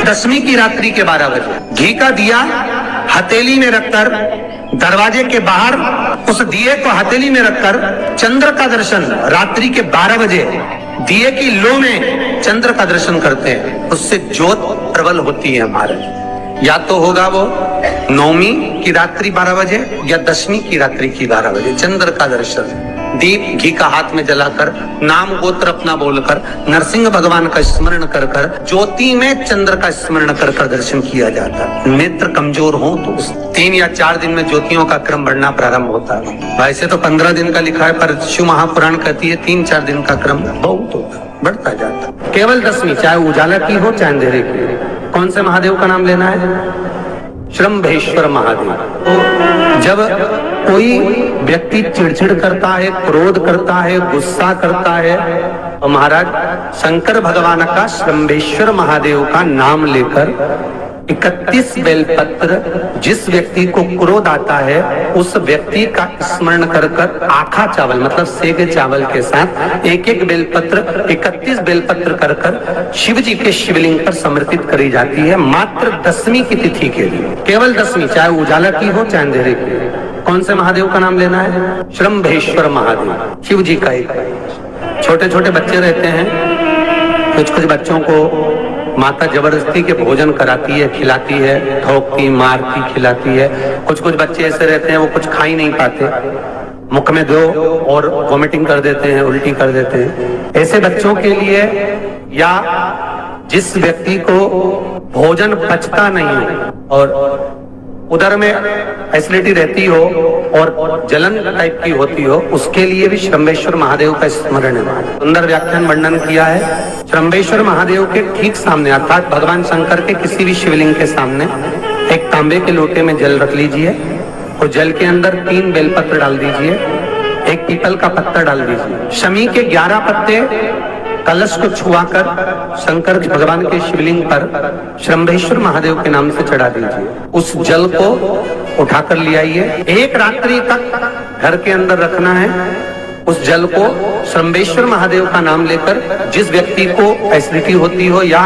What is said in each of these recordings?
दशमी की रात्रि के 12 बजे घी का दिया हथेली में रखकर दरवाजे के बाहर उस दिए को हथेली में रखकर चंद्र का दर्शन रात्रि के 12 बजे दिए की लो में चंद्र का दर्शन करते हैं, उससे ज्योत प्रबल होती है हमारे। या तो होगा वो नवमी की रात्रि 12 बजे या दशमी की रात्रि की 12 बजे चंद्र का दर्शन दीप घी का हाथ में जलाकर नाम गोत्र अपना बोलकर नरसिंह भगवान का स्मरण कर कर ज्योति में चंद्र का स्मरण कर कर दर्शन किया जाता है। नेत्र कमजोर हो तो 3 या 4 दिन में ज्योतियों का क्रम बढ़ना प्रारंभ होता है। वैसे तो 15 दिन का लिखा है, पर शिव महापुराण कहती है 3-4 दिन का क्रम बहुत होता है, बढ़ता जाता है। केवल दशमी, चाहे उजाला की हो चाहे अंधेरे की। कौन से महादेव का नाम लेना है? श्रम्भेश्वर महादेव। तो जब कोई व्यक्ति चिड़चिड़ करता है, क्रोध करता है, गुस्सा करता है, तो महाराज शंकर भगवान का श्रम्भेश्वर महादेव का नाम लेकर 31 बेलपत्र, जिस व्यक्ति को क्रोध आता है उस व्यक्ति का स्मरण कर कर आखा चावल मतलब सेके चावल के साथ एक एक बेलपत्र 31 बेलपत्र कर कर शिव जी के शिवलिंग पर समर्पित करी जाती है, मात्र दशमी की तिथि के लिए। केवल दशमी, चाहे उजाला की हो चाहे अंधेरे की। कौन से महादेव का नाम लेना है? श्रम्भेश्वर महादेव, शिव जी का एक। छोटे छोटे बच्चे रहते हैं, कुछ कुछ बच्चों को माता जबरदस्ती के भोजन कराती है, खिलाती है, ठोकती मारती खिलाती है। कुछ कुछ बच्चे ऐसे रहते हैं वो कुछ खा ही नहीं पाते, मुख में दो और वॉमिटिंग कर देते हैं, उल्टी कर देते हैं। ऐसे बच्चों के लिए या जिस व्यक्ति को भोजन पचता नहीं हो और उधर में एसिडिटी रहती हो और जलन टाइप की होती हो, उसके लिए भी श्रम्भेश्वर महादेव का स्मरण है। सुंदर व्याख्यान वर्णन किया है। श्रम्भेश्वर महादेव के ठीक सामने अर्थात भगवान शंकर के किसी भी शिवलिंग के सामने एक तांबे के लोटे में जल रख लीजिए और जल के अंदर 3 बेलपत्र डाल दीजिए, एक पीपल का पत्ता डाल दीजिए। शमी के 11 पत्ते कलश को छुआकर शंकर भगवान के शिवलिंग पर श्रम्भेश्वर महादेव के नाम से चढ़ा दीजिए। उस जल को उठाकर ले आइए, एक रात्रि तक घर के अंदर रखना है। उस जल को श्रम्भेश्वर महादेव का नाम लेकर जिस व्यक्ति को एसिडिटी होती हो या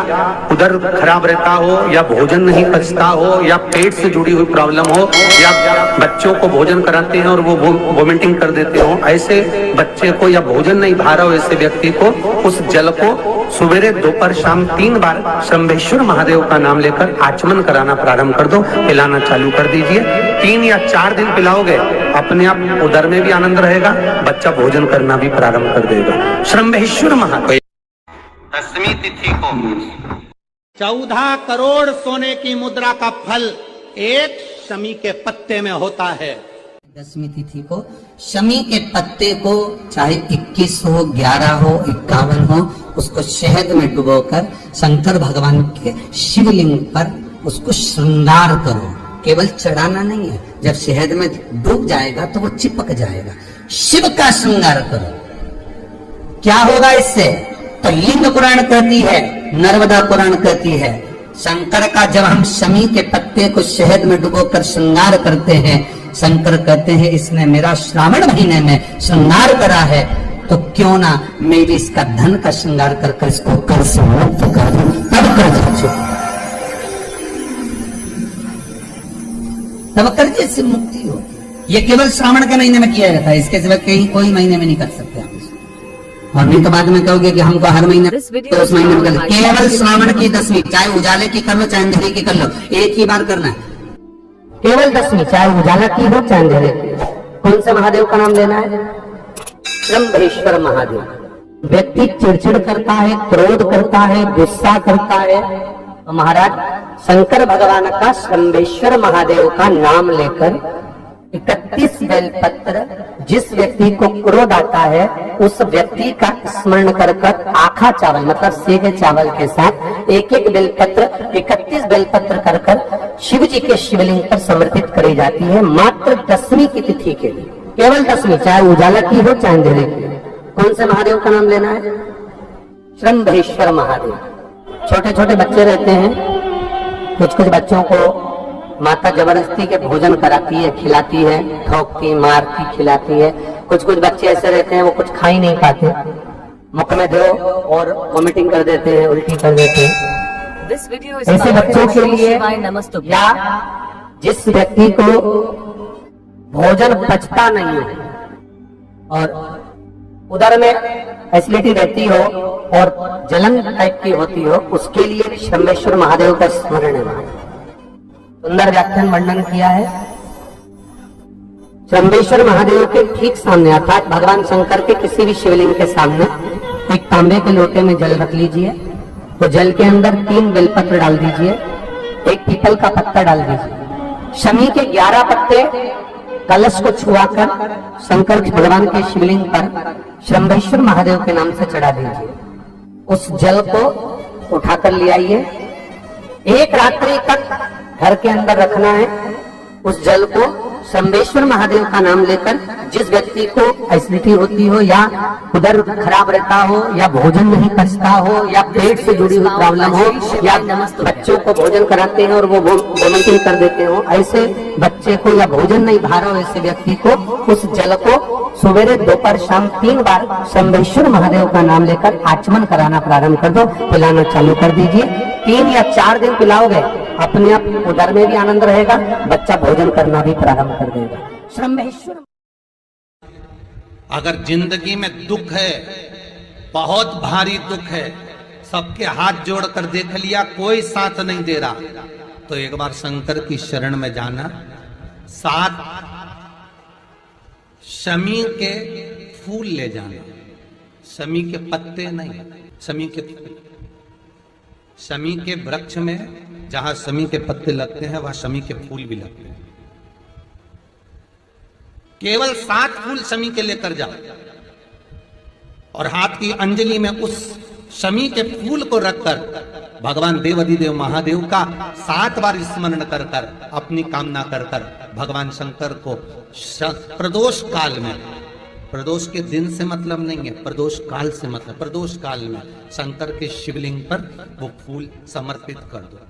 उधर खराब रहता हो या भोजन नहीं पचता हो या पेट से जुड़ी हुई प्रॉब्लम हो या बच्चों को भोजन कराते हैं और वो वोमिटिंग कर देते हो, ऐसे बच्चे को या भोजन नहीं भा रहा हो ऐसे व्यक्ति को उस जल को सवेरे दोपहर शाम 3 बार श्रम्भेश्वर महादेव का नाम लेकर आचमन कराना प्रारंभ कर दो, पिलाना चालू कर दीजिए। 3 या 4 दिन पिलाओगे, अपने आप उदर में भी आनंद रहेगा, बच्चा भोजन करना भी प्रारंभ कर देगा। श्रम्भेश्वर महादेव। दशमी तिथि को 14 करोड़ सोने की मुद्रा का फल एक शमी के पत्ते में होता है। दशमी तिथि को शमी के पत्ते को चाहे 21 हो, 11 हो, 51 हो, उसको शहद में डुबोकर शंकर भगवान के शिवलिंग पर उसको श्रृंगार करो। केवल चढ़ाना नहीं है, जब शहद में डूब जाएगा तो वो चिपक जाएगा। शिव का श्रृंगार करो। क्या होगा इससे? तो लिंग पुराण कहती है, नर्मदा पुराण कहती है, शंकर का जब हम शमी के पत्ते को शहद में डुबोकर श्रृंगार करते हैं, शंकर कहते हैं इसने मेरा श्रावण महीने में श्रृंगार करा है, तो क्यों ना मैं भी इसका धन का श्रृंगार कर कर इसको कर से मुक्त कर दूं, तब कर्जे से मुक्ति हो। ये केवल श्रावण के महीने में किया जाता है, इसके सिवा कहीं कोई महीने में नहीं कर सकते आप इसको। और नहीं तो बाद में कहोगे कि हमको हर महीने तो उस महीने में कर, केवल श्रावण की दशमी, चाहे उजाले की कर लो चाहे अंधेरे की कर लो, एक ही बार करना है। केवल दशमी, चाहे उजाला की हो चाहे अंधेरे की। कौन से महादेव का नाम लेना है? श्रम्भेश्वर महादेव। व्यक्ति चिड़चिड़ करता है, क्रोध करता है, गुस्सा करता है, तो महाराज शंकर भगवान का श्रम्भेश्वर महादेव का नाम लेकर 31 बेलपत्र, जिस व्यक्ति को क्रोध आता है उस व्यक्ति का स्मरण कर कर आखा चावल मतलब सेके चावल के साथ एक एक बेलपत्र 31 बेलपत्र कर कर शिव जी के शिवलिंग पर समर्पित करी जाती है, मात्र दशमी की तिथि के लिए। केवल दशमी, चाहे उजाला की हो चाहे अंधेरे की। कौन से महादेव का नाम लेना है? श्रम्भेश्वर महादेव। छोटे छोटे बच्चे रहते हैं, कुछ कुछ बच्चों को माता जबरदस्ती के भोजन कराती है, खिलाती है, ठोकती मारती खिलाती है। कुछ कुछ बच्चे ऐसे रहते हैं वो कुछ खा ही नहीं पाते, मुख में दो और वॉमिटिंग कर देते हैं, उल्टी कर देते हैं। This video is ऐसे powered बच्चों by के लिए शिवाय नमस्तुभ्यं। या जिस व्यक्ति को भोजन पचता नहीं हो और उदर में एसिडिटी रहती हो और जलन टाइप की होती हो, उसके लिए शंभेश्वर महादेव का स्मरण है। सुंदर व्याख्यान वर्णन किया है। शंभेश्वर महादेव के ठीक सामने अर्थात भगवान शंकर के किसी भी शिवलिंग के सामने एक तांबे के लोटे में जल रख लीजिए। तो जल के अंदर 3 बेलपत्र डाल दीजिए, एक पीपल का पत्ता डाल दीजिए, शमी के 11 पत्ते कलश को छुआकर शंकर भगवान के शिवलिंग पर शंभेश्वर महादेव के नाम से चढ़ा दीजिए। उस जल को उठाकर ले आइए। एक रात्रि तक घर के अंदर रखना है। उस जल को शंभेश्वर महादेव का नाम लेकर जिस व्यक्ति को एसिडिटी होती हो या उदर खराब रहता हो या भोजन नहीं पचता हो या पेट से जुड़ी हुई प्रॉब्लम हो या बच्चों को भोजन कराते हैं और वो वोमिटिंग कर देते हो, ऐसे बच्चे को या भोजन नहीं भा रहा हो ऐसे व्यक्ति को उस जल को सवेरे दोपहर शाम 3 बार शंभेश्वर महादेव का नाम लेकर आचमन कराना प्रारंभ कर दो। पिलाना चालू कर दीजिए। 3 या 4 दिन पिलाओगे, अपने आप उदर में भी आनंद रहेगा, बच्चा भोजन करना भी प्रारंभ कर देगा। शंभेश्वर। अगर जिंदगी में दुख है, बहुत भारी दुख है, सबके हाथ जोड़कर देख लिया कोई साथ नहीं दे रहा, तो एक बार शंकर की शरण में जाना। 7 शमी के फूल ले जाना, शमी के पत्ते नहीं, शमी के फूल। शमी के वृक्ष में जहां शमी के पत्ते लगते हैं वहां शमी के फूल भी लगते हैं। केवल 7 फूल शमी के लेकर जाओ और हाथ की अंजलि में उस शमी के फूल को रखकर भगवान देवाधिदेव महादेव का 7 बार स्मरण कर कर अपनी कामना कर कर भगवान शंकर को प्रदोष काल में, प्रदोष के दिन से मतलब नहीं है, प्रदोष काल से मतलब, प्रदोष काल में शंकर के शिवलिंग पर वो फूल समर्पित कर दो।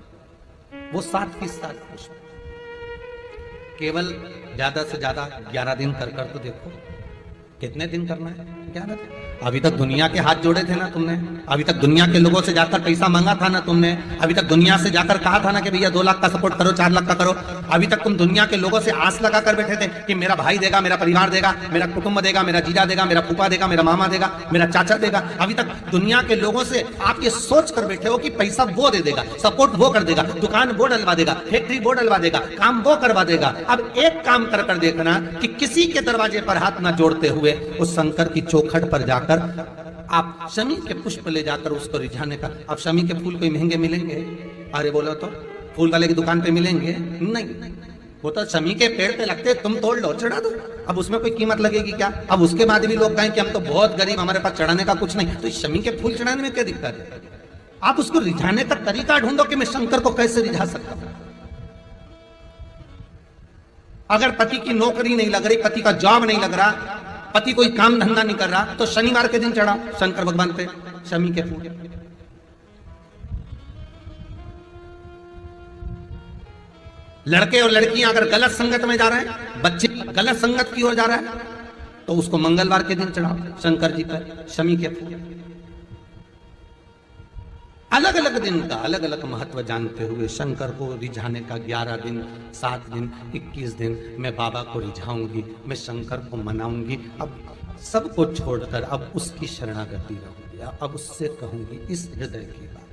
वो 7 की 7 पुष्प केवल ज्यादा से ज्यादा 11 दिन कर कर तो देखो। कितने दिन करना है? 11 दिन। अभी तक दुनिया के हाथ जोड़े थे ना तुमने, अभी तक दुनिया के लोगों से जाकर पैसा मांगा था ना तुमने, अभी तक दुनिया से जाकर कहा था ना कि भैया 2 लाख का सपोर्ट करो, 4 लाख का करो। अभी तक तुम दुनिया के लोगों से आस लगा कर बैठे थे कि मेरा भाई देगा, मेरा परिवार देगा, मेरा कुटुंब देगा, मेरा जीजा देगा, मेरा फूफा देगा, मेरा मामा देगा, मेरा चाचा देगा। अभी तक दुनिया के लोगों से आप ये सोच कर बैठे हो कि पैसा वो दे देगा, सपोर्ट वो कर देगा, दुकान वो डलवा देगा, फैक्ट्री वो डलवा देगा, काम वो करवा देगा। अब एक काम कर कर देखना कि किसी के दरवाजे पर हाथ ना जोड़ते हुए उस शंकर की चौखट पर जाकर आप शमी के पुष्प ले जाकर उसको रिझाने का। अब शमी के फूल कोई महंगे मिलेंगे? अरे बोलो तो फूल वाले की दुकान पे मिलेंगे? नहीं, वो तो शमी के पेड़ पे लगते, तुम तोड़ लो, चढ़ा दो। अब उसमें कोई कीमत लगेगी क्या? अब उसके बाद भी लोग कहें कि हम तो बहुत गरीब, हमारे पास चढ़ाने का कुछ नहीं, तो इस शमी के फूल चढ़ाने में क्या दिक्कत है? आप उसको रिझाने का तरीका ढूंढो कि मैं शंकर को कैसे रिझा सकता हूं। अगर पति की नौकरी नहीं लग रही, पति का जॉब नहीं लग रहा, पति कोई काम धंधा नहीं कर रहा, तो शनिवार के दिन चढ़ा शंकर भगवान पे शमी के फूल। लड़के और लड़कियां अगर गलत संगत में जा रहे हैं, बच्चे गलत संगत की ओर जा रहे हैं, तो उसको मंगलवार के दिन चढ़ाओ शंकर जी पर शमी के फूल। अलग अलग दिन का अलग अलग महत्व जानते हुए शंकर को रिझाने का 11 दिन, 7 दिन, 21 दिन मैं बाबा को रिझाऊंगी, मैं शंकर को मनाऊंगी। अब सबको छोड़कर अब उसकी शरणागति रहूंगी, अब उससे कहूंगी इस हृदय की बात।